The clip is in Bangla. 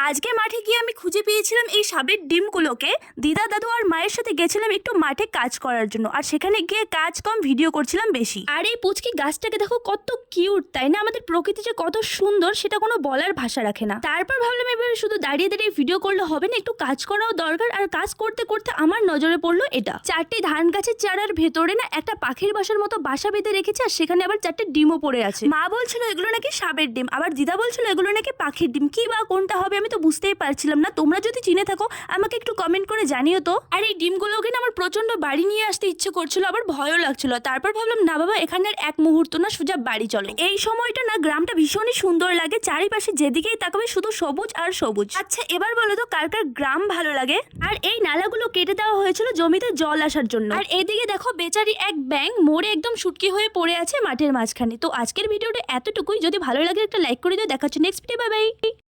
আজকে মাঠে গিয়ে আমি খুঁজে পেয়েছিলাম এই সাপের ডিমগুলোকে। দিদা দাদু আর মায়ের সাথে গেছিলাম একটু মাঠে কাজ করার জন্য, আর সেখানে গিয়ে কাজ কম ভিডিও করছিলাম বেশি। আর এই পুচকি গাছটাকে দেখো কত কিউট, তাই না? আমাদের প্রকৃতি যে কত সুন্দর সেটা কোনো বলার ভাষা রাখে না। তারপর ভাবলাম এবার শুধু দাঁড়িয়ে দাঁড়িয়ে ভিডিও করলে হবে না, একটু কাজ করাও দরকার। আর কাজ করতে করতে আমার নজরে পড়লো এটা। 4টি ধান গাছের চারার ভেতরে না একটা পাখির বাসার মতো বাসা বেঁধে রেখেছে, আর সেখানে আবার 4টে ডিমও পড়ে আছে। মা বলছিল এগুলো নাকি সাপের ডিম, আবার দিদা বলছিল এগুলো নাকি পাখির ডিম। কি বা কোনটা হবে আমি তো বুঝতেই পারছিলাম না। তোমরা যদি চিনে থাকো আমাকে একটু কমেন্ট করে জানিও তো। আর এই ডিমগুলোকে না আমার প্রচন্ড বাড়ি নিয়ে আসতে ইচ্ছে করছিল, আবার ভয়ও লাগছিল। তারপর ভাবলাম না বাবা, এখানে আর এক মুহূর্ত না, সোজা বাড়ি চলো। এই সময়টা না গ্রামটা ভীষণই সুন্দর লাগে, চারিপাশে যেদিকেই তাকাবে শুধু সবুজ আর সবুজ। আচ্ছা এবার বলো তো কার কার গ্রাম ভালো লাগে? আর এই নালাগুলো কেটে দেওয়া হয়েছিল জমিতে জল আসার জন্য। আর এদিকে দেখো বেচারি এক ব্যাঙ মরে একদম শুটকি হয়ে পড়ে আছে মাঠের মাঝখানে। তো আজকের ভিডিওটা এতটুকুই। যদি ভালো লাগে একটা লাইক করে দিও। দেখা হচ্ছে নেক্সট ভিডিও। Bye bye.